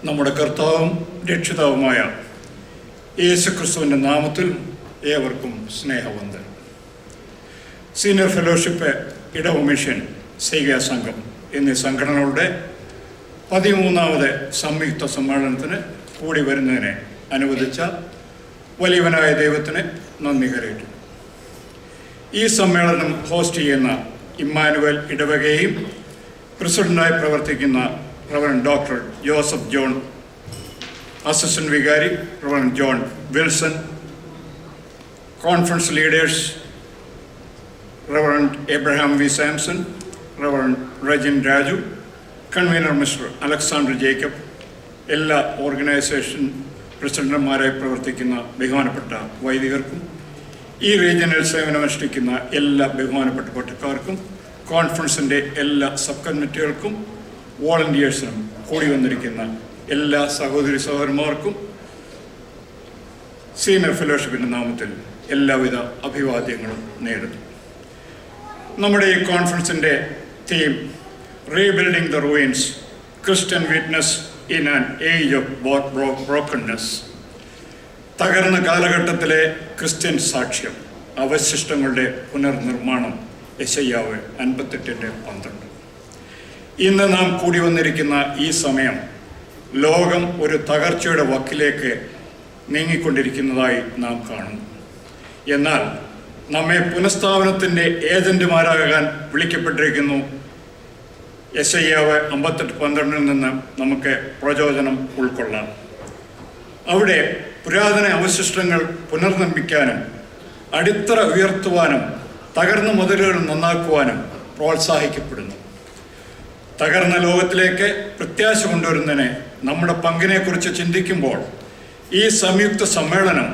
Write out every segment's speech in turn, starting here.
നമ്മുടെ കർത്താവും രക്ഷിതാവുമായ യേശുക്രിസ്തുവിൻ്റെ നാമത്തിൽ ഏവർക്കും സ്നേഹവന്ദനം. സീനിയർ ഫെലോഷിപ്പ് ഇടവ മിഷൻ സേവ്യ സംഘം എന്നീ സംഘടനകളുടെ 13ാമത് സംയുക്ത സമ്മേളനത്തിന് കൂടി വരുന്നതിനെ അനുവദിച്ച വലിയവനായ ദൈവത്തിന് നന്ദി കരയറ്റുന്നു. ഈ സമ്മേളനം ഹോസ്റ്റ് ചെയ്യുന്ന ഇമ്മാനുവൽ ഇടവകയും പ്രസിഡന്റായി പ്രവർത്തിക്കുന്ന reverend doctor Joseph John, assistant വികാരി reverend John Wilson, conference leaders reverend Abraham V Samson, reverend Rejin Raju, convener mister Alexander Jacob, എല്ലാ ഓർഗനൈസേഷൻ പ്രസിഡന്റുമാരായി പ്രവർത്തിക്കുന്ന ബഹുമാനപ്പെട്ട വൈദികർക്കും ഈ റീജിയണൽ സേവനമനുഷ്ഠിക്കുന്ന എല്ലാ ബഹുമാനപ്പെട്ട പട്ടക്കാർക്കും കോൺഫറൻസിൻ്റെ എല്ലാ സബ് കമ്മിറ്റികൾക്കും വോളണ്ടിയേഴ്സിനും കൂടി വന്നിരിക്കുന്ന എല്ലാ സഹോദരി സഹോദരന്മാർക്കും സീനിയർ ഫെലോഷിപ്പിൻ്റെ നാമത്തിൽ എല്ലാവിധ അഭിവാദ്യങ്ങളും നേടുന്നു. നമ്മുടെ ഈ കോൺഫറൻസിൻ്റെ theme rebuilding the ruins, Christian witness in an age of brokenness. തകർന്ന കാലഘട്ടത്തിലെ ക്രിസ്ത്യൻ സാക്ഷ്യം, അവശിഷ്ടങ്ങളുടെ പുനർനിർമ്മാണം. യെശയ്യാവ് 58:12. ഇന്ന് നാം കൂടി വന്നിരിക്കുന്ന ഈ സമയം ലോകം ഒരു തകർച്ചയുടെ വക്കിലേക്ക് നീങ്ങിക്കൊണ്ടിരിക്കുന്നതായി നാം കാണുന്നു. എന്നാൽ നമ്മെ പുനഃസ്ഥാപനത്തിൻ്റെ ഏജന്റുമാരാകാൻ വിളിക്കപ്പെട്ടിരിക്കുന്നു. യെശയ്യാവ് 58:12 നിന്ന് നമുക്ക് പ്രചോദനം ഉൾക്കൊള്ളാം. അവിടെ പുരാതന അവശിഷ്ടങ്ങൾ പുനർനിർമ്മിക്കാനും അടിത്തറ ഉയർത്തുവാനും തകർന്ന മതിലുകൾ നന്നാക്കുവാനും പ്രോത്സാഹിക്കപ്പെടുന്നു. തകർന്ന ലോകത്തിലേക്ക് പ്രത്യാശ കൊണ്ടുവരുന്നതിന് നമ്മുടെ പങ്കിനെക്കുറിച്ച് ചിന്തിക്കുമ്പോൾ ഈ സംയുക്ത സമ്മേളനം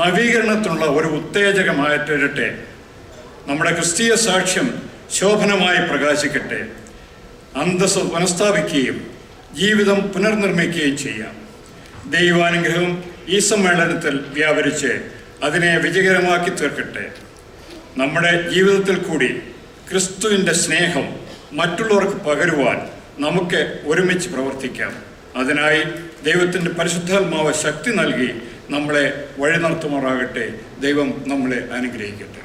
നവീകരണത്തിനുള്ള ഒരു ഉത്തേജകമായി തീരട്ടെ. നമ്മുടെ ക്രിസ്തീയ സാക്ഷ്യം ശോഭനമായി പ്രകാശിക്കട്ടെ. അന്തസ്സ് പുനഃസ്ഥാപിക്കുകയും ജീവിതം പുനർനിർമ്മിക്കുകയും ചെയ്യാം. ദൈവാനുഗ്രഹം ഈ സമ്മേളനത്തിൽ വ്യാപരിച്ച് അതിനെ വിജയകരമാക്കി തീർക്കട്ടെ. നമ്മുടെ ജീവിതത്തിൽ കൂടി ക്രിസ്തുവിൻ്റെ സ്നേഹം മറ്റുള്ളവർക്ക് പകരുവാൻ നമുക്ക് ഒരുമിച്ച് പ്രവർത്തിക്കാം. അതിനായി ദൈവത്തിൻ്റെ പരിശുദ്ധാത്മാവ് ശക്തി നൽകി നമ്മളെ വഴി നടത്തുമാറാകട്ടെ. ദൈവം നമ്മളെ അനുഗ്രഹിക്കട്ടെ.